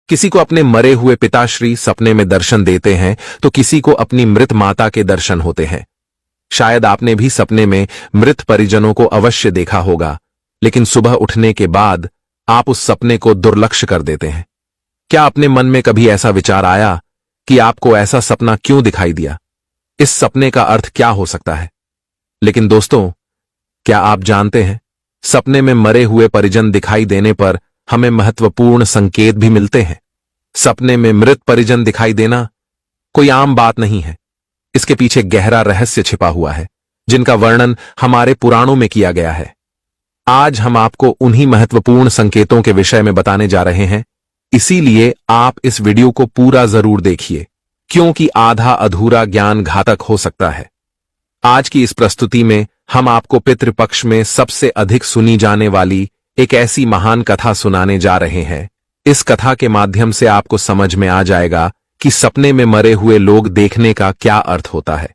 किसी को अपने मरे हुए पिताश्री सपने में दर्शन देते हैं तो किसी को अपनी मृत माता के दर्शन होते हैं। शायद आपने भी सपने में मृत परिजनों को अवश्य देखा होगा, लेकिन सुबह उठने के बाद आप उस सपने को दुर्लक्ष्य कर देते हैं। क्या अपने मन में कभी ऐसा विचार आया कि आपको ऐसा सपना क्यों दिखाई दिया? इस सपने का अर्थ क्या हो सकता है? लेकिन दोस्तों, क्या आप जानते हैं, सपने में मरे हुए परिजन दिखाई देने पर हमें महत्वपूर्ण संकेत भी मिलते हैं। सपने में मृत परिजन दिखाई देना कोई आम बात नहीं है। इसके पीछे गहरा रहस्य छिपा हुआ है, जिनका वर्णन हमारे पुराणों में किया गया है। आज हम आपको उन्हीं महत्वपूर्ण संकेतों के विषय में बताने जा रहे हैं, इसीलिए आप इस वीडियो को पूरा जरूर देखिए, क्योंकि आधा अधूरा ज्ञान घातक हो सकता है। आज की इस प्रस्तुति में हम आपको पितृपक्ष में सबसे अधिक सुनी जाने वाली एक ऐसी महान कथा सुनाने जा रहे हैं। इस कथा के माध्यम से आपको समझ में आ जाएगा कि सपने में मरे हुए लोग देखने का क्या अर्थ होता है।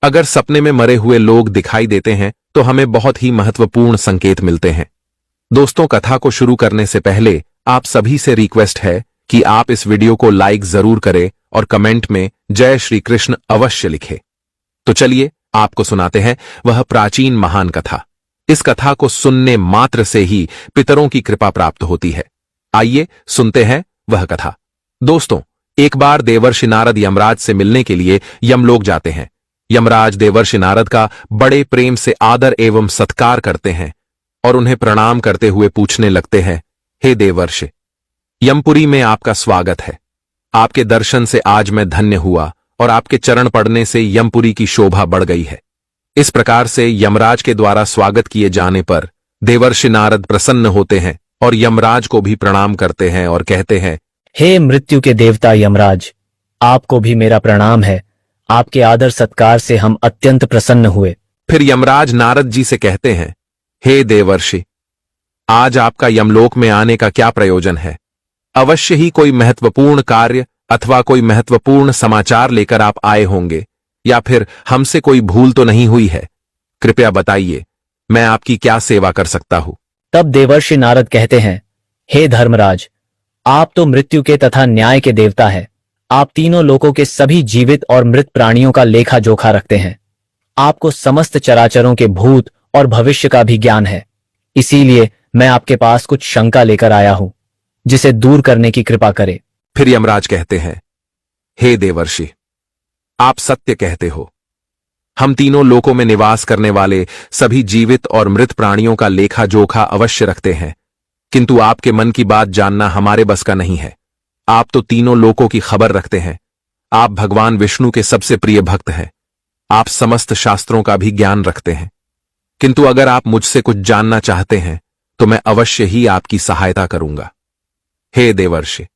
अगर सपने में मरे हुए लोग दिखाई देते हैं तो हमें बहुत ही महत्वपूर्ण संकेत मिलते हैं। दोस्तों, कथा को शुरू करने से पहले आप सभी से रिक्वेस्ट है कि आप इस वीडियो को लाइक जरूर करें और कमेंट में जय श्री कृष्ण अवश्य लिखें। तो चलिए आपको सुनाते हैं वह प्राचीन महान कथा। इस कथा को सुनने मात्र से ही पितरों की कृपा प्राप्त होती है। आइए सुनते हैं वह कथा। दोस्तों, एक बार देवर्षि नारद यमराज से मिलने के लिए यमलोक जाते हैं। यमराज देवर्षि नारद का बड़े प्रेम से आदर एवं सत्कार करते हैं और उन्हें प्रणाम करते हुए पूछने लगते हैं, हे देवर्षि, यमपुरी में आपका स्वागत है। आपके दर्शन से आज मैं धन्य हुआ और आपके चरण पड़ने से यमपुरी की शोभा बढ़ गई है। इस प्रकार से यमराज के द्वारा स्वागत किए जाने पर देवर्षि नारद प्रसन्न होते हैं और यमराज को भी प्रणाम करते हैं और कहते हैं, हे मृत्यु के देवता यमराज, आपको भी मेरा प्रणाम है। आपके आदर सत्कार से हम अत्यंत प्रसन्न हुए। फिर यमराज नारद जी से कहते हैं, हे देवर्षि, आज आपका यमलोक में आने का क्या प्रयोजन है? अवश्य ही कोई महत्वपूर्ण कार्य अथवा कोई महत्वपूर्ण समाचार लेकर आप आए होंगे, या फिर हमसे कोई भूल तो नहीं हुई है? कृपया बताइए, मैं आपकी क्या सेवा कर सकता हूं? तब देवर्षि नारद कहते हैं, हे धर्मराज, आप तो मृत्यु के तथा न्याय के देवता हैं। आप तीनों लोकों के सभी जीवित और मृत प्राणियों का लेखा जोखा रखते हैं। आपको समस्त चराचरों के भूत और भविष्य का भी ज्ञान है। इसीलिए मैं आपके पास कुछ शंका लेकर आया हूं, जिसे दूर करने की कृपा करे। फिर यमराज कहते हैं, हे देवर्षि, आप सत्य कहते हो। हम तीनों लोकों में निवास करने वाले सभी जीवित और मृत प्राणियों का लेखा जोखा अवश्य रखते हैं, किंतु आपके मन की बात जानना हमारे बस का नहीं है। आप तो तीनों लोकों की खबर रखते हैं। आप भगवान विष्णु के सबसे प्रिय भक्त हैं। आप समस्त शास्त्रों का भी ज्ञान रखते हैं, किंतु अगर आप मुझसे कुछ जानना चाहते हैं तो मैं अवश्य ही आपकी सहायता करूंगा। हे देवर्षि,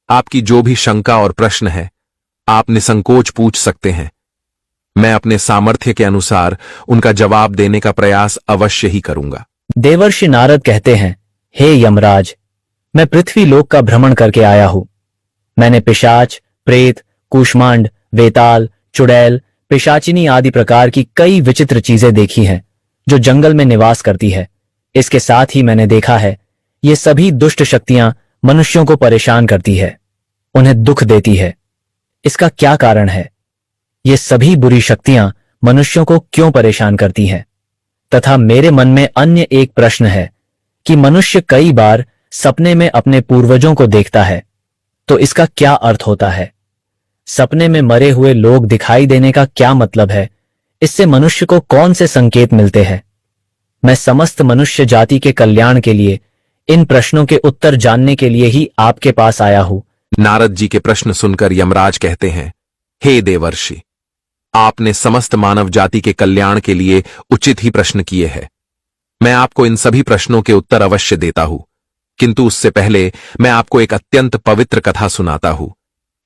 आपकी जो भी शंका और प्रश्न है आप निसंकोच पूछ सकते हैं। मैं अपने सामर्थ्य के अनुसार उनका जवाब देने का प्रयास अवश्य ही करूंगा। देवर्षि नारद कहते हैं, हे यमराज, मैं पृथ्वी लोक का भ्रमण करके आया हूं। मैंने पिशाच, प्रेत, कूष्मांड, वेताल, चुड़ैल, पिशाचिनी आदि प्रकार की कई विचित्र चीजें देखी हैं जो जंगल में निवास करती है। इसके साथ ही मैंने देखा है ये सभी दुष्ट शक्तियां मनुष्यों को परेशान करती है, उन्हें दुख देती है। इसका क्या कारण है? ये सभी बुरी शक्तियां मनुष्यों को क्यों परेशान करती हैं? तथा मेरे मन में अन्य एक प्रश्न है कि मनुष्य कई बार सपने में अपने पूर्वजों को देखता है, तो इसका क्या अर्थ होता है? सपने में मरे हुए लोग दिखाई देने का क्या मतलब है? इससे मनुष्य को कौन से संकेत मिलते हैं? मैं समस्त मनुष्य जाति के कल्याण के लिए इन प्रश्नों के उत्तर जानने के लिए ही आपके पास आया हूं। नारद जी के प्रश्न सुनकर यमराज कहते हैं, हे देवर्षि, आपने समस्त मानव जाति के कल्याण के लिए उचित ही प्रश्न किए हैं। मैं आपको इन सभी प्रश्नों के उत्तर अवश्य देता हूं, किंतु उससे पहले मैं आपको एक अत्यंत पवित्र कथा सुनाता हूं।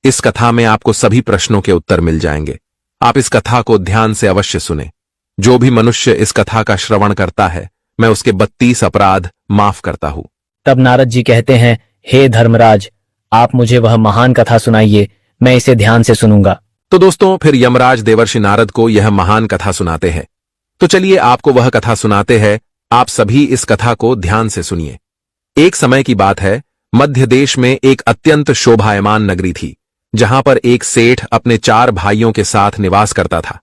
इस कथा में आपको सभी प्रश्नों के उत्तर मिल जाएंगे। आप इस कथा को ध्यान से अवश्य सुने। जो भी मनुष्य इस कथा का श्रवण करता है, मैं उसके 32 अपराध माफ करता हूं। तब नारद जी कहते हैं, हे धर्मराज, आप मुझे वह महान कथा सुनाइए, मैं इसे ध्यान से सुनूंगा। तो दोस्तों, फिर यमराज देवर्षि नारद को यह महान कथा सुनाते हैं। तो चलिए आपको वह कथा सुनाते हैं। आप सभी इस कथा को ध्यान से सुनिए। एक समय की बात है, मध्य देश में एक अत्यंत शोभायमान नगरी थी, जहां पर एक सेठ अपने 4 भाइयों के साथ निवास करता था।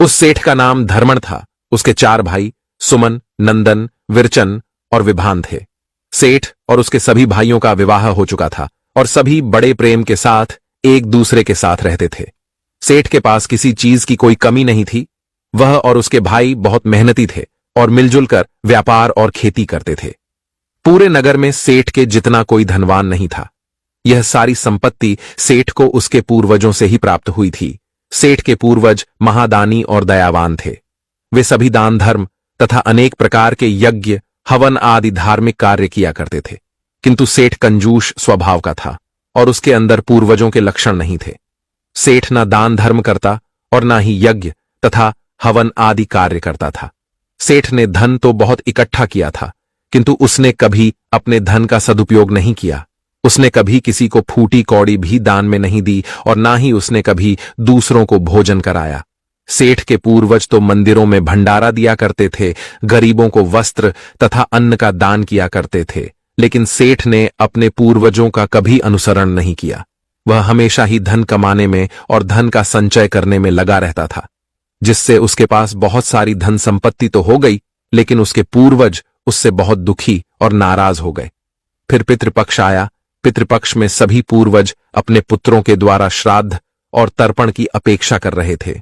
उस सेठ का नाम धर्मण था। उसके 4 भाई सुमन, नंदन, विरचन और विभान थे। सेठ और उसके सभी भाइयों का विवाह हो चुका था और सभी बड़े प्रेम के साथ एक दूसरे के साथ रहते थे। सेठ के पास किसी चीज की कोई कमी नहीं थी। वह और उसके भाई बहुत मेहनती थे और मिलजुल कर व्यापार और खेती करते थे। पूरे नगर में सेठ के जितना कोई धनवान नहीं था। यह सारी संपत्ति सेठ को उसके पूर्वजों से ही प्राप्त हुई थी। सेठ के पूर्वज महादानी और दयावान थे। वे सभी दान धर्म तथा अनेक प्रकार के यज्ञ, हवन आदि धार्मिक कार्य किया करते थे। किंतु सेठ कंजूस स्वभाव का था और उसके अंदर पूर्वजों के लक्षण नहीं थे। सेठ न दान धर्म करता और न ही यज्ञ तथा हवन आदि कार्य करता था। सेठ ने धन तो बहुत इकट्ठा किया था, किंतु उसने कभी अपने धन का सदुपयोग नहीं किया। उसने कभी किसी को फूटी कौड़ी भी दान में नहीं दी और ना ही उसने कभी दूसरों को भोजन कराया। सेठ के पूर्वज तो मंदिरों में भंडारा दिया करते थे, गरीबों को वस्त्र तथा अन्न का दान किया करते थे, लेकिन सेठ ने अपने पूर्वजों का कभी अनुसरण नहीं किया। वह हमेशा ही धन कमाने में और धन का संचय करने में लगा रहता था, जिससे उसके पास बहुत सारी धन संपत्ति तो हो गई, लेकिन उसके पूर्वज उससे बहुत दुखी और नाराज हो गए। फिर पितृपक्ष आया। पितृपक्ष में सभी पूर्वज अपने पुत्रों के द्वारा श्राद्ध और तर्पण की अपेक्षा कर रहे थे,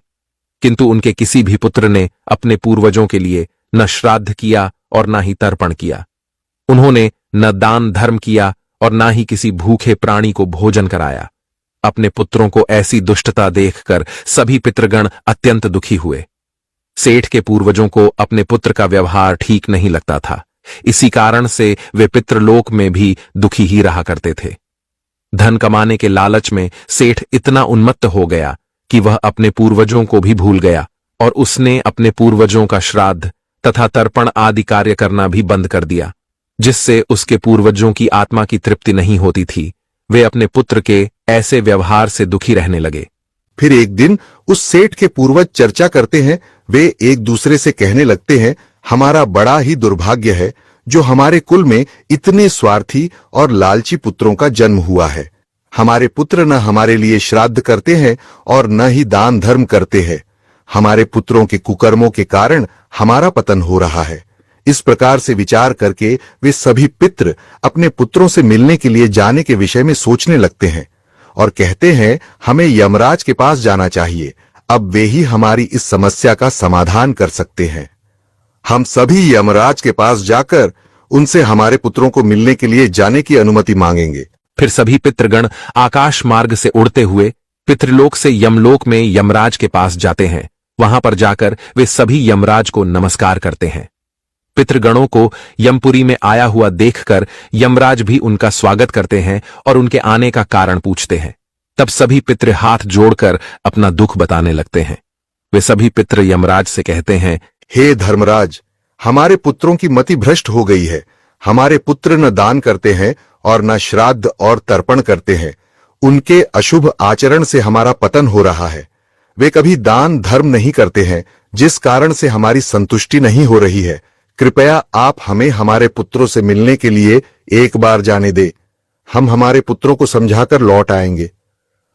किंतु उनके किसी भी पुत्र ने अपने पूर्वजों के लिए न श्राद्ध किया और न ही तर्पण किया। उन्होंने न दान धर्म किया और न ही किसी भूखे प्राणी को भोजन कराया। अपने पुत्रों को ऐसी दुष्टता देखकर सभी पितृगण अत्यंत दुखी हुए। सेठ के पूर्वजों को अपने पुत्र का व्यवहार ठीक नहीं लगता था। इसी कारण से वे पितृलोक में भी दुखी ही रहा करते थे। धन कमाने के लालच में सेठ इतना उन्मत्त हो गया कि वह अपने पूर्वजों को भी भूल गया और उसने अपने पूर्वजों का श्राद्ध तथा तर्पण आदि कार्य करना भी बंद कर दिया, जिससे उसके पूर्वजों की आत्मा की तृप्ति नहीं होती थी। वे अपने पुत्र के ऐसे व्यवहार से दुखी रहने लगे। फिर एक दिन उस सेठ के पूर्वज चर्चा करते हैं। वे एक दूसरे से कहने लगते हैं, हमारा बड़ा ही दुर्भाग्य है जो हमारे कुल में इतने स्वार्थी और लालची पुत्रों का जन्म हुआ है। हमारे पुत्र न हमारे लिए श्राद्ध करते हैं और न ही दान धर्म करते हैं। हमारे पुत्रों के कुकर्मों के कारण हमारा पतन हो रहा है। इस प्रकार से विचार करके वे सभी पितृ अपने पुत्रों से मिलने के लिए जाने के विषय में सोचने लगते हैं और कहते हैं, हमें यमराज के पास जाना चाहिए। अब वे ही हमारी इस समस्या का समाधान कर सकते हैं। हम सभी यमराज के पास जाकर उनसे हमारे पुत्रों को मिलने के लिए जाने की अनुमति मांगेंगे। फिर सभी पितृगण आकाश मार्ग से उड़ते हुए पितृलोक से यमलोक में यमराज के पास जाते हैं। वहां पर जाकर वे सभी यमराज को नमस्कार करते हैं। पितृगणों को यमपुरी में आया हुआ देखकर यमराज भी उनका स्वागत करते हैं और उनके आने का कारण पूछते हैं। तब सभी पितृ हाथ जोड़कर अपना दुख बताने लगते हैं। वे सभी पितृ यमराज से कहते हैं, हे धर्मराज, हमारे पुत्रों की मति भ्रष्ट हो गई है। हमारे पुत्र न दान करते हैं और न श्राद्ध और तर्पण करते हैं। उनके अशुभ आचरण से हमारा पतन हो रहा है। वे कभी दान धर्म नहीं करते हैं, जिस कारण से हमारी संतुष्टि नहीं हो रही है। कृपया आप हमें हमारे पुत्रों से मिलने के लिए एक बार जाने दे। हम हमारे पुत्रों को समझाकर लौट आएंगे।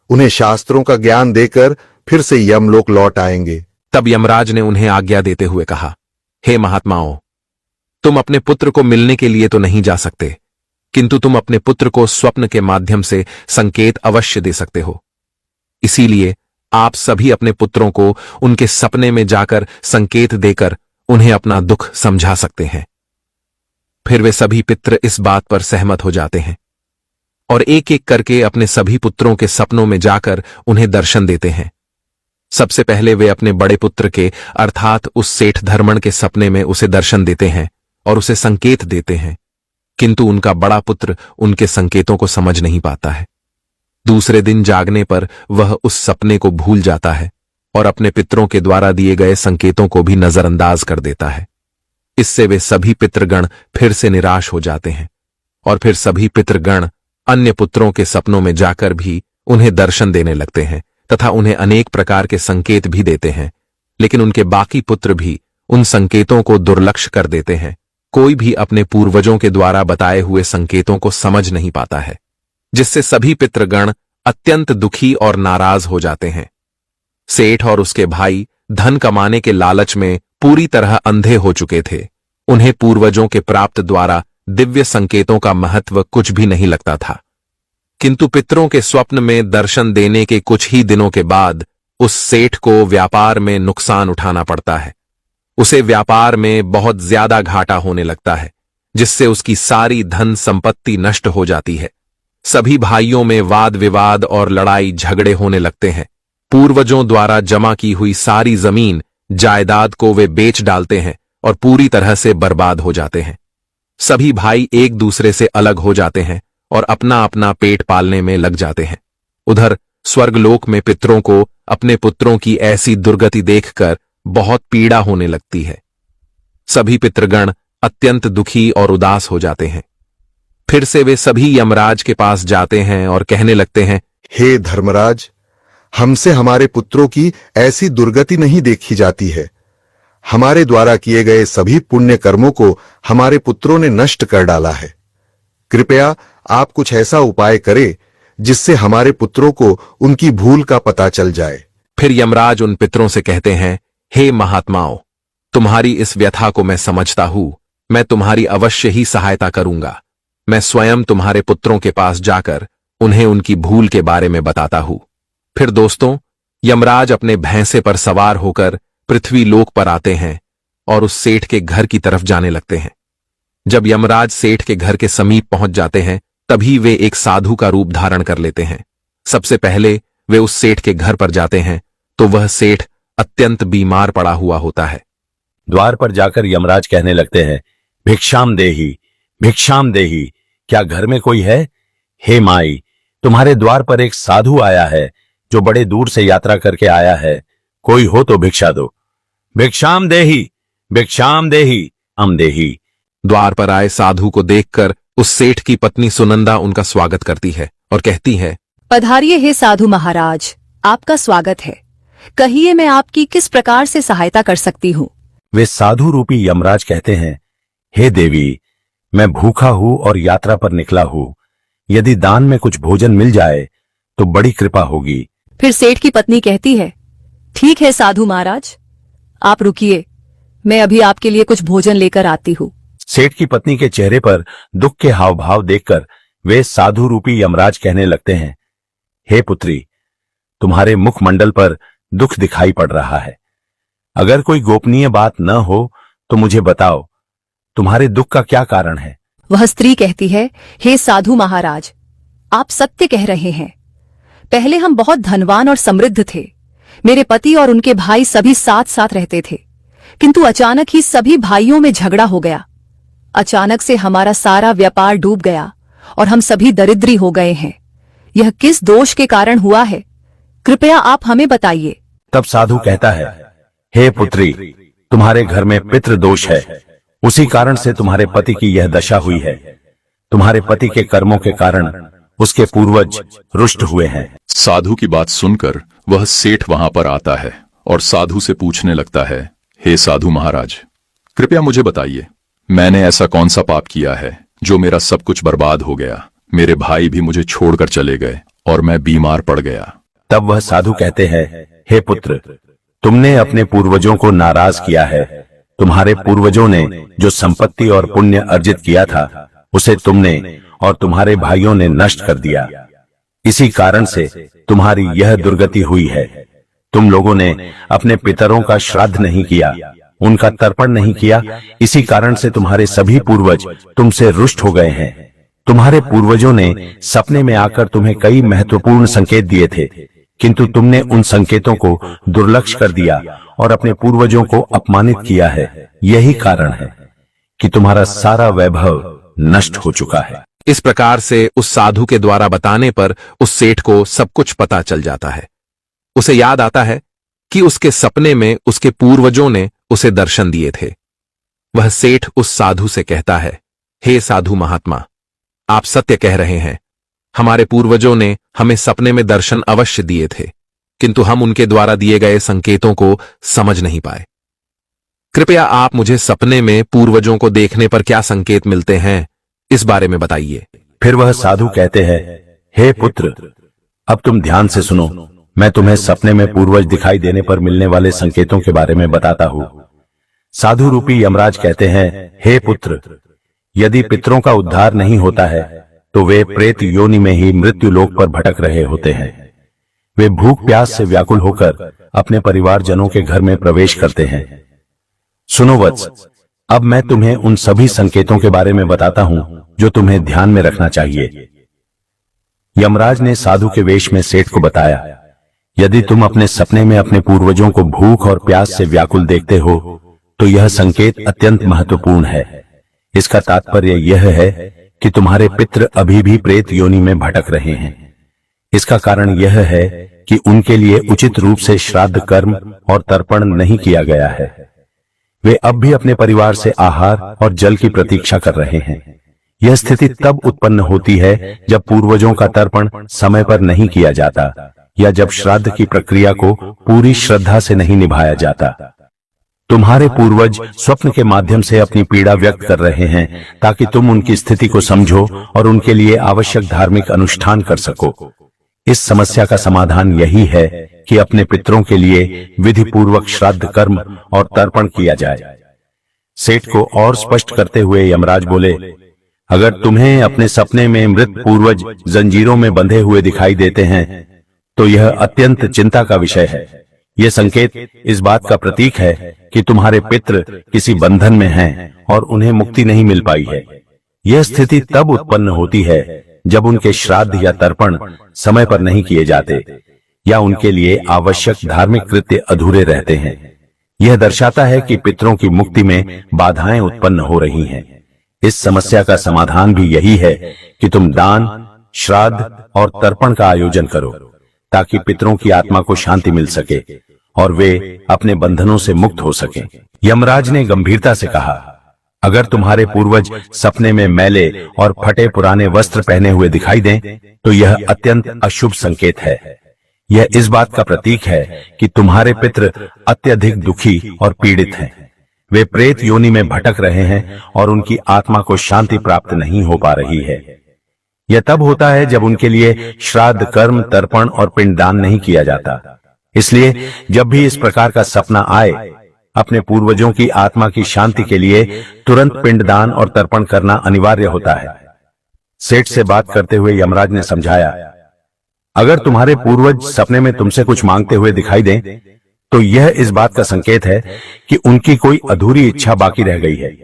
उन्हें शास्त्रों का ज्ञान देकर फिर से यमलोक लौट आएंगे। तब यमराज ने उन्हें आज्ञा देते हुए कहा, हे महात्माओं, तुम अपने पुत्र को मिलने के लिए तो नहीं जा सकते, किंतु तुम अपने पुत्र को स्वप्न के माध्यम से संकेत अवश्य दे सकते हो। इसीलिए आप सभी अपने पुत्रों को उनके सपने में जाकर संकेत देकर उन्हें अपना दुख समझा सकते हैं। फिर वे सभी पितृ इस बात पर सहमत हो जाते हैं और एक एक करके अपने सभी पुत्रों के सपनों में जाकर उन्हें दर्शन देते हैं। सबसे पहले वे अपने बड़े पुत्र के अर्थात उस सेठ धर्मण के सपने में उसे दर्शन देते हैं और उसे संकेत देते हैं, किंतु उनका बड़ा पुत्र उनके संकेतों को समझ नहीं पाता है। दूसरे दिन जागने पर वह उस सपने को भूल जाता है और अपने पितरों के द्वारा दिए गए संकेतों को भी नजरअंदाज कर देता है। इससे वे सभी पितृगण फिर से निराश हो जाते हैं और फिर सभी पितृगण अन्य पुत्रों के सपनों में जाकर भी उन्हें दर्शन देने लगते हैं तथा उन्हें अनेक प्रकार के संकेत भी देते हैं, लेकिन उनके बाकी पुत्र भी उन संकेतों को दुर्लक्ष्य कर देते हैं। कोई भी अपने पूर्वजों के द्वारा बताए हुए संकेतों को समझ नहीं पाता है, जिससे सभी पितृगण अत्यंत दुखी और नाराज हो जाते हैं। सेठ और उसके भाई धन कमाने के लालच में पूरी तरह अंधे हो चुके थे। उन्हें पूर्वजों के प्राप्त द्वारा दिव्य संकेतों का महत्व कुछ भी नहीं लगता था। किंतु पितरों के स्वप्न में दर्शन देने के कुछ ही दिनों के बाद उस सेठ को व्यापार में नुकसान उठाना पड़ता है। उसे व्यापार में बहुत ज्यादा घाटा होने लगता है, जिससे उसकी सारी धन संपत्ति नष्ट हो जाती है। सभी भाइयों में वाद विवाद और लड़ाई झगड़े होने लगते हैं। पूर्वजों द्वारा जमा की हुई सारी जमीन जायदाद को वे बेच डालते हैं और पूरी तरह से बर्बाद हो जाते हैं। सभी भाई एक दूसरे से अलग हो जाते हैं और अपना अपना पेट पालने में लग जाते हैं। उधर स्वर्गलोक में पितरों को अपने पुत्रों की ऐसी दुर्गति देखकर बहुत पीड़ा होने लगती है। सभी पितृगण अत्यंत दुखी और उदास हो जाते हैं। फिर से वे सभी यमराज के पास जाते हैं और कहने लगते हैं, हे धर्मराज, हमसे हमारे पुत्रों की ऐसी दुर्गति नहीं देखी जाती है। हमारे द्वारा किए गए सभी पुण्य कर्मों को हमारे पुत्रों ने नष्ट कर डाला है। कृपया आप कुछ ऐसा उपाय करें जिससे हमारे पुत्रों को उनकी भूल का पता चल जाए। फिर यमराज उन पितरों से कहते हैं, हे महात्माओं, तुम्हारी इस व्यथा को मैं समझता हूं। मैं तुम्हारी अवश्य ही सहायता करूंगा। मैं स्वयं तुम्हारे पुत्रों के पास जाकर उन्हें उनकी भूल के बारे में बताता हूं। फिर दोस्तों, यमराज अपने भैंसे पर सवार होकर पृथ्वी लोक पर आते हैं और उस सेठ के घर की तरफ जाने लगते हैं। जब यमराज सेठ के घर के समीप पहुंच जाते हैं, तभी वे एक साधु का रूप धारण कर लेते हैं। सबसे पहले वे उस सेठ के घर पर जाते हैं तो वह सेठ अत्यंत बीमार पड़ा हुआ होता है। द्वार पर जाकर यमराज कहने लगते हैं, भिक्षाम देही, भिक्षाम देही, क्या घर में कोई है? हे माई, तुम्हारे द्वार पर एक साधु आया है जो बड़े दूर से यात्रा करके आया है। कोई हो तो भिक्षा दो। भिक्षाम देही, भिक्षाम देही, अम देही। द्वार पर आए साधु को देखकर उस सेठ की पत्नी सुनंदा उनका स्वागत करती है और कहती है, पधारिए हे साधु महाराज, आपका स्वागत है। कहिए मैं आपकी किस प्रकार से सहायता कर सकती हूँ? वे साधु रूपी यमराज कहते हैं, हे देवी, मैं भूखा हूं और यात्रा पर निकला हूं। यदि दान में कुछ भोजन मिल जाए तो बड़ी कृपा होगी। फिर सेठ की पत्नी कहती है, ठीक है साधु महाराज, आप रुकिए, मैं अभी आपके लिए कुछ भोजन लेकर आती हूँ। सेठ की पत्नी के चेहरे पर दुख के हाव भाव देखकर वे साधु रूपी यमराज कहने लगते हैं, हे पुत्री, तुम्हारे मुखमंडल पर दुख दिखाई पड़ रहा है। अगर कोई गोपनीय बात न हो तो मुझे बताओ, तुम्हारे दुख का क्या कारण है? वह स्त्री कहती है, हे साधु महाराज, आप सत्य कह रहे हैं। पहले हम बहुत धनवान और समृद्ध थे। मेरे पति और उनके भाई सभी साथ साथ रहते थे, किंतु अचानक ही सभी भाइयों में झगड़ा हो गया। अचानक से हमारा सारा व्यापार डूब गया और हम सभी दरिद्री हो गए हैं। यह किस दोष के कारण हुआ है? कृपया आप हमें बताइए। तब साधु कहता है, हे पुत्री, तुम्हारे घर में पितृ दोष है। उसी कारण से तुम्हारे पति की यह दशा हुई है। तुम्हारे पति के कर्मों के कारण उसके पूर्वज रुष्ट हुए हैं। साधु की बात सुनकर वह सेठ वहां पर आता है और साधु से पूछने लगता है, हे साधु महाराज, कृपया मुझे बताइए, मैंने ऐसा कौन सा पाप किया है जो मेरा सब कुछ बर्बाद हो गया? मेरे भाई भी मुझे छोड़कर चले गए और मैं बीमार पड़ गया। तब वह साधु कहते हैं, हे पुत्र, तुमने अपने पूर्वजों को नाराज किया है। तुम्हारे पूर्वजों ने जो संपत्ति और पुण्य अर्जित किया था, उसे तुमने और तुम्हारे भाइयों ने नष्ट कर दिया। इसी कारण से तुम्हारी यह दुर्गति हुई है। तुम लोगों ने अपने पितरों का श्राद्ध नहीं किया, उनका तर्पण नहीं किया। इसी कारण से तुम्हारे सभी पूर्वज तुमसे रुष्ट हो गए हैं। तुम्हारे पूर्वजों ने सपने में आकर तुम्हें कई महत्वपूर्ण संकेत दिए थे, किंतु तुमने उन संकेतों को दुर्लक्ष्य कर दिया और अपने पूर्वजों को अपमानित किया है। यही कारण है कि तुम्हारा सारा वैभव नष्ट हो चुका है। इस प्रकार से उस साधु के द्वारा बताने पर उस सेठ को सब कुछ पता चल जाता है। उसे याद आता है कि उसके सपने में उसके पूर्वजों ने उसे दर्शन दिए थे। वह सेठ उस साधु से कहता है, हे साधु महात्मा, आप सत्य कह रहे हैं। हमारे पूर्वजों ने हमें सपने में दर्शन अवश्य दिए थे, किंतु हम उनके द्वारा दिए गए संकेतों को समझ नहीं पाए। कृपया आप मुझे सपने में पूर्वजों को देखने पर क्या संकेत मिलते हैं, इस बारे में बताइए। फिर वह साधु कहते हैं, हे पुत्र, अब तुम ध्यान से सुनो। मैं तुम्हें सपने में पूर्वज दिखाई देने पर मिलने वाले संकेतों के बारे में बताता हूं। साधु रूपी यमराज कहते हैं, हे पुत्र, यदि पितरों का उद्धार नहीं होता है तो वे प्रेत योनि में ही मृत्यु लोक पर भटक रहे होते हैं। वे भूख प्यास से व्याकुल होकर अपने परिवारजनों के घर में प्रवेश करते हैं। सुनो वत्स, अब मैं तुम्हें उन सभी संकेतों के बारे में बताता हूं जो तुम्हें ध्यान में रखना चाहिए। यमराज ने साधु के वेश में सेठ को बताया, यदि तुम अपने सपने में अपने पूर्वजों को भूख और प्यास से व्याकुल देखते हो तो यह संकेत अत्यंत महत्वपूर्ण है। इसका तात्पर्य यह है कि तुम्हारे पितृ अभी भी प्रेत योनि में भटक रहे हैं। इसका कारण यह है कि उनके लिए उचित रूप से श्राद्ध कर्म और तर्पण नहीं किया गया है। वे अब भी अपने परिवार से आहार और जल की प्रतीक्षा कर रहे हैं। यह स्थिति तब उत्पन्न होती है जब पूर्वजों का तर्पण समय पर नहीं किया जाता या जब श्राद्ध की प्रक्रिया को पूरी श्रद्धा से नहीं निभाया जाता। तुम्हारे पूर्वज स्वप्न के माध्यम से अपनी पीड़ा व्यक्त कर रहे हैं ताकि तुम उनकी स्थिति को समझो और उनके लिए आवश्यक धार्मिक अनुष्ठान कर सको। इस समस्या का समाधान यही है कि अपने पितरों के लिए विधि पूर्वक श्राद्ध कर्म और तर्पण किया जाए। सेठ को और स्पष्ट करते हुए यमराज बोले, अगर तुम्हें अपने सपने में मृत पूर्वज जंजीरों में बंधे हुए दिखाई देते हैं तो यह अत्यंत चिंता का विषय है। यह संकेत इस बात का प्रतीक है कि तुम्हारे पितृ किसी बंधन में हैं और उन्हें मुक्ति नहीं मिल पाई है। यह स्थिति तब उत्पन्न होती है जब उनके श्राद्ध या तर्पण समय पर नहीं किए जाते या उनके लिए आवश्यक धार्मिक कृत्य अधूरे रहते हैं। यह दर्शाता है कि पितरों की मुक्ति में बाधाएं उत्पन्न हो रही हैं। इस समस्या का समाधान भी यही है कि तुम दान, श्राद्ध और तर्पण का आयोजन करो ताकि पितरों की आत्मा को शांति मिल सके और वे अपने बंधनों से मुक्त हो सकें। यमराज ने गंभीरता से कहा, अगर तुम्हारे पूर्वज सपने में मैले और फटे पुराने वस्त्र पहने हुए दिखाई दें तो यह अत्यंत अशुभ संकेत है। यह इस बात का प्रतीक है कि तुम्हारे पितृ अत्यधिक दुखी और पीड़ित हैं। वे प्रेत योनि में भटक रहे हैं और उनकी आत्मा को शांति प्राप्त नहीं हो पा रही है। यह तब होता है जब उनके लिए श्राद्ध कर्म, तर्पण और पिंडदान नहीं किया जाता। इसलिए जब भी इस प्रकार का सपना आए, अपने पूर्वजों की आत्मा की शांति के लिए तुरंत पिंडदान और तर्पण करना अनिवार्य होता है। सेठ से बात करते हुए यमराज ने समझाया, अगर तुम्हारे पूर्वज सपने में तुमसे कुछ मांगते हुए दिखाई दें तो यह इस बात का संकेत है कि उनकी कोई अधूरी इच्छा बाकी रह गई है।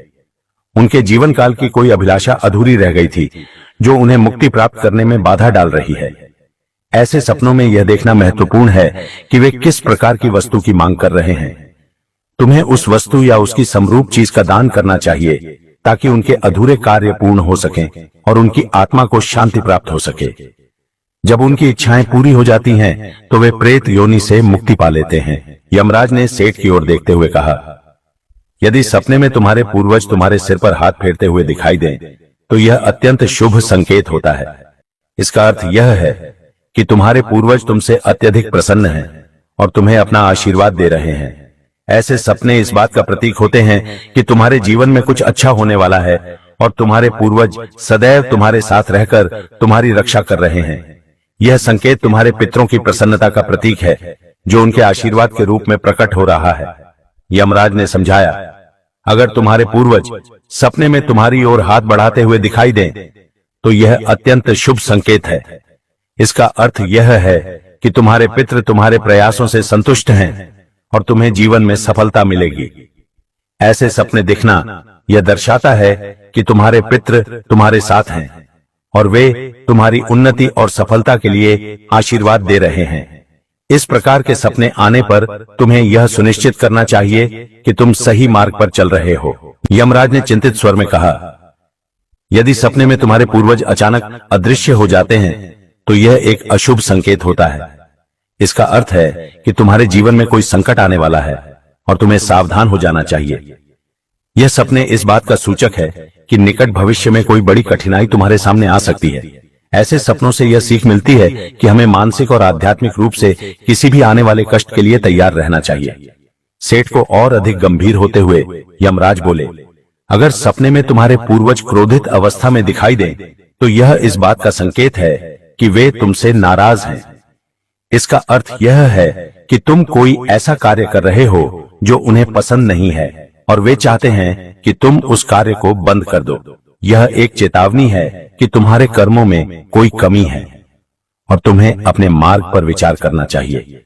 उनके जीवन काल की कोई अभिलाषा अधूरी रह गई थी जो उन्हें मुक्ति प्राप्त करने में बाधा डाल रही है। ऐसे सपनों में यह देखना महत्वपूर्ण है कि वे किस प्रकार की वस्तु की मांग कर रहे हैं। तुम्हें उस वस्तु या उसकी समरूप चीज का दान करना चाहिए ताकि उनके अधूरे कार्य पूर्ण हो सकें और उनकी आत्मा को शांति प्राप्त हो सके। जब उनकी इच्छाएं पूरी हो जाती हैं तो वे प्रेत योनि से मुक्ति पा लेते हैं। यमराज ने सेठ की ओर देखते हुए कहा, यदि सपने में तुम्हारे पूर्वज तुम्हारे सिर पर हाथ फेरते हुए दिखाई दें तो यह अत्यंत शुभ संकेत होता है। इसका अर्थ यह है कि तुम्हारे पूर्वज तुमसे अत्यधिक प्रसन्न हैं और तुम्हें अपना आशीर्वाद दे रहे हैं। ऐसे सपने इस बात का प्रतीक होते हैं कि तुम्हारे जीवन में कुछ अच्छा होने वाला है और तुम्हारे पूर्वज सदैव तुम्हारे साथ रहकर तुम्हारी रक्षा कर रहे हैं। यह संकेत तुम्हारे पितरों की प्रसन्नता का प्रतीक है जो उनके आशीर्वाद के रूप में प्रकट हो रहा है। यमराज ने समझाया, अगर तुम्हारे पूर्वज सपने में तुम्हारी ओर हाथ बढ़ाते हुए दिखाई दें तो यह अत्यंत शुभ संकेत है। इसका अर्थ यह है कि तुम्हारे पितृ तुम्हारे प्रयासों से संतुष्ट हैं और तुम्हें जीवन में सफलता मिलेगी। ऐसे सपने दिखना यह दर्शाता है कि तुम्हारे पितृ तुम्हारे साथ हैं और वे तुम्हारी उन्नति और सफलता के लिए आशीर्वाद दे रहे हैं। इस प्रकार के सपने आने पर तुम्हें यह सुनिश्चित करना चाहिए कि तुम सही मार्ग पर चल रहे हो। यमराज ने चिंतित स्वर में कहा, यदि सपने में तुम्हारे पूर्वज अचानक अदृश्य हो जाते हैं तो यह एक अशुभ संकेत होता है। इसका अर्थ है कि तुम्हारे जीवन में कोई संकट आने वाला है और तुम्हें सावधान हो जाना चाहिए। यह सपने इस बात का सूचक है कि निकट भविष्य में कोई बड़ी कठिनाई तुम्हारे सामने आ सकती है। ऐसे सपनों से यह सीख मिलती है कि हमें मानसिक और आध्यात्मिक रूप से किसी भी आने वाले कष्ट के लिए तैयार रहना चाहिए। सेठ को और अधिक गंभीर होते हुए यमराज बोले, अगर सपने में तुम्हारे पूर्वज क्रोधित अवस्था में दिखाई दें, तो यह इस बात का संकेत है कि वे तुमसे नाराज हैं। इसका अर्थ यह है कि तुम कोई ऐसा कार्य कर रहे हो जो उन्हें पसंद नहीं है और वे चाहते हैं कि तुम उस कार्य को बंद कर दो। यह एक चेतावनी है कि तुम्हारे कर्मों में कोई कमी है और तुम्हें अपने मार्ग पर विचार करना चाहिए।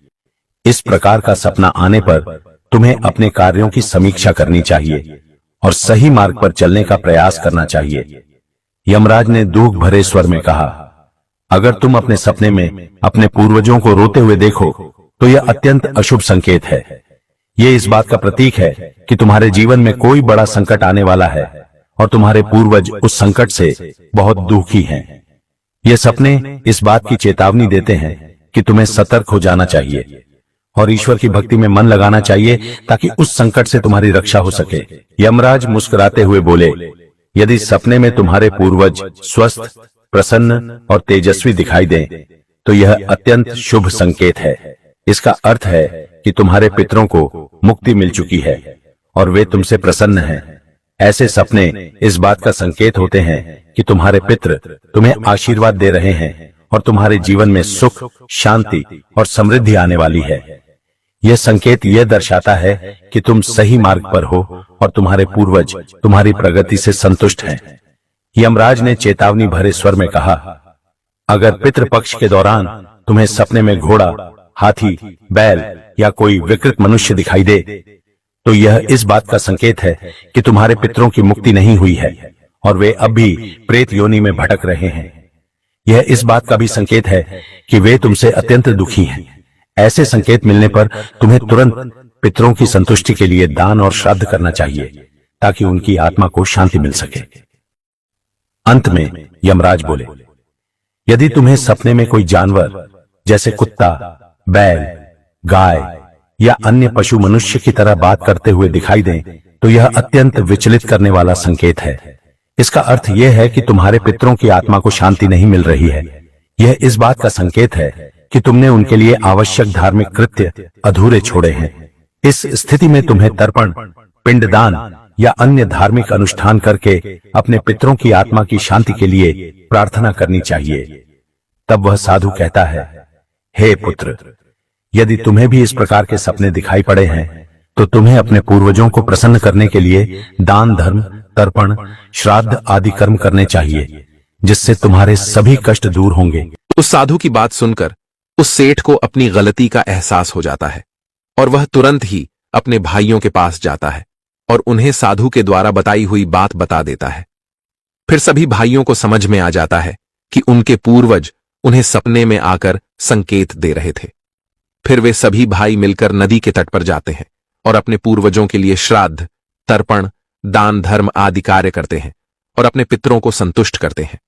इस प्रकार का सपना आने पर तुम्हें अपने कार्यों की समीक्षा करनी चाहिए और सही मार्ग पर चलने का प्रयास करना चाहिए। यमराज ने दुख भरे स्वर में कहा, अगर तुम अपने सपने में अपने पूर्वजों को रोते हुए देखो तो यह अत्यंत अशुभ संकेत है। यह इस बात का प्रतीक है कि तुम्हारे जीवन में कोई बड़ा संकट आने वाला है और तुम्हारे पूर्वज उस संकट से बहुत दुखी हैं। ये सपने इस बात की चेतावनी देते हैं कि तुम्हें सतर्क हो जाना चाहिए और ईश्वर की भक्ति में मन लगाना चाहिए ताकि उस संकट से तुम्हारी रक्षा हो सके। यमराज मुस्कुराते हुए बोले, यदि सपने में तुम्हारे पूर्वज स्वस्थ, प्रसन्न और तेजस्वी दिखाई दें, तो यह अत्यंत शुभ संकेत है। इसका अर्थ है कि तुम्हारे पितरों को मुक्ति मिल चुकी है और वे तुमसे प्रसन्न हैं। ऐसे सपने इस बात का संकेत होते हैं कि तुम्हारे पितृ तुम्हें आशीर्वाद दे रहे हैं और तुम्हारे जीवन में सुख, शांति और समृद्धि आने वाली है। यह संकेत यह दर्शाता है कि तुम सही मार्ग पर हो और तुम्हारे पूर्वज तुम्हारी प्रगति से संतुष्ट हैं। यमराज ने चेतावनी भरे स्वर में कहा, अगर पितृपक्ष के दौरान तुम्हें सपने में घोड़ा, हाथी, बैल या कोई विकृत मनुष्य दिखाई दे, तो यह इस बात का संकेत है कि तुम्हारे पितरों की मुक्ति नहीं हुई है और वे अब भी प्रेत योनि में भटक रहे हैं। यह इस बात का भी संकेत है कि वे तुमसे अत्यंत दुखी हैं। ऐसे संकेत मिलने पर तुम्हें तुरंत पितरों की संतुष्टि के लिए दान और श्राद्ध करना चाहिए ताकि उनकी आत्मा को शांति मिल सके। अंत में यमराज बोले, यदि तुम्हें सपने में कोई जानवर जैसे कुत्ता, बैल, गाय या अन्य पशु मनुष्य की तरह बात करते हुए दिखाई दें, तो यह अत्यंत विचलित करने वाला संकेत है। इसका अर्थ यह है कि तुम्हारे पितरों की आत्मा को शांति नहीं मिल रही है। यह इस बात का संकेत है कि तुमने उनके लिए आवश्यक धार्मिक कृत्य अधूरे छोड़े हैं। इस स्थिति में तुम्हें तर्पण, पिंडदान या अन्य धार्मिक अनुष्ठान करके अपने पितरों की आत्मा की शांति के लिए प्रार्थना करनी चाहिए। तब वह साधु कहता है, हे पुत्र, यदि तुम्हें भी इस प्रकार के सपने दिखाई पड़े हैं, तो तुम्हें अपने पूर्वजों को प्रसन्न करने के लिए दान, धर्म, तर्पण, श्राद्ध आदि कर्म करने चाहिए, जिससे तुम्हारे सभी कष्ट दूर होंगे। उस साधु की बात सुनकर उस सेठ को अपनी गलती का एहसास हो जाता है और वह तुरंत ही अपने भाइयों के पास जाता है और उन्हें साधु के द्वारा बताई हुई बात बता देता है। फिर सभी भाइयों को समझ में आ जाता है कि उनके पूर्वज उन्हें सपने में आकर संकेत दे रहे थे। फिर वे सभी भाई मिलकर नदी के तट पर जाते हैं और अपने पूर्वजों के लिए श्राद्ध, तर्पण, दान, धर्म आदि कार्य करते हैं और अपने पितरों को संतुष्ट करते हैं।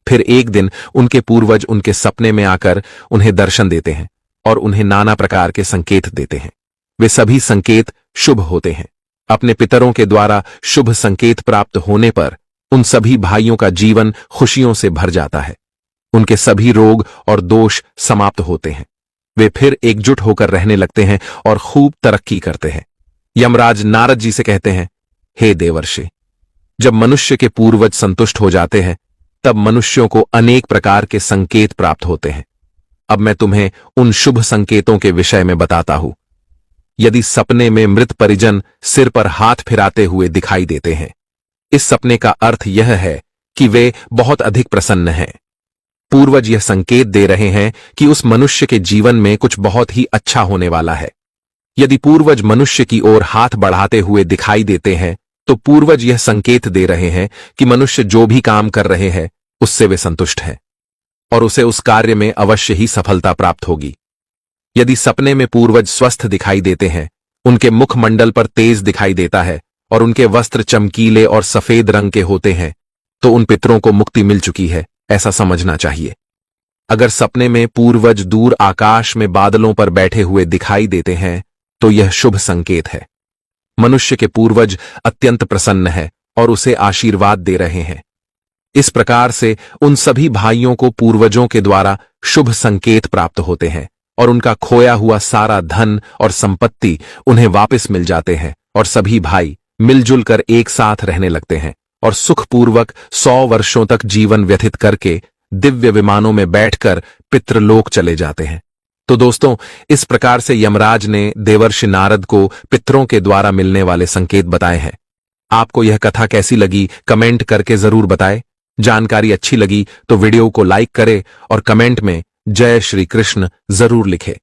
फिर एक दिन उनके पूर्वज उनके सपने में आकर उन्हें दर्शन देते हैं और उन्हें नाना प्रकार के संकेत देते हैं। वे सभी संकेत शुभ होते हैं। अपने पितरों के द्वारा शुभ संकेत प्राप्त होने पर उन सभी भाइयों का जीवन खुशियों से भर जाता है। उनके सभी रोग और दोष समाप्त होते हैं। वे फिर एकजुट होकर रहने लगते हैं और खूब तरक्की करते हैं। यमराज नारद जी से कहते हैं, हे देवर्षि, जब मनुष्य के पूर्वज संतुष्ट हो जाते हैं, तब मनुष्यों को अनेक प्रकार के संकेत प्राप्त होते हैं। अब मैं तुम्हें उन शुभ संकेतों के विषय में बताता हूं। यदि सपने में मृत परिजन सिर पर हाथ फिराते हुए दिखाई देते हैं, इस सपने का अर्थ यह है कि वे बहुत अधिक प्रसन्न हैं। पूर्वज यह संकेत दे रहे हैं कि उस मनुष्य के जीवन में कुछ बहुत ही अच्छा होने वाला है। यदि पूर्वज मनुष्य की ओर हाथ बढ़ाते हुए दिखाई देते हैं, तो पूर्वज यह संकेत दे रहे हैं कि मनुष्य जो भी काम कर रहे हैं उससे वे संतुष्ट हैं और उसे उस कार्य में अवश्य ही सफलता प्राप्त होगी। यदि सपने में पूर्वज स्वस्थ दिखाई देते हैं, उनके मुखमंडल पर तेज दिखाई देता है और उनके वस्त्र चमकीले और सफेद रंग के होते हैं, तो उन पितरों को मुक्ति मिल चुकी है, ऐसा समझना चाहिए। अगर सपने में पूर्वज दूर आकाश में बादलों पर बैठे हुए दिखाई देते हैं, तो यह शुभ संकेत है। मनुष्य के पूर्वज अत्यंत प्रसन्न है और उसे आशीर्वाद दे रहे हैं। इस प्रकार से उन सभी भाइयों को पूर्वजों के द्वारा शुभ संकेत प्राप्त होते हैं और उनका खोया हुआ सारा धन और संपत्ति उन्हें वापस मिल जाते हैं और सभी भाई मिलजुल कर एक साथ रहने लगते हैं और सुखपूर्वक 100 वर्षों तक जीवन व्यतीत करके दिव्य विमानों में बैठकर पितृलोक चले जाते हैं। तो दोस्तों, इस प्रकार से यमराज ने देवर्षि नारद को पितरों के द्वारा मिलने वाले संकेत बताए हैं। आपको यह कथा कैसी लगी कमेंट करके जरूर बताएं। जानकारी अच्छी लगी तो वीडियो को लाइक करें और कमेंट में जय श्री कृष्ण जरूर लिखें।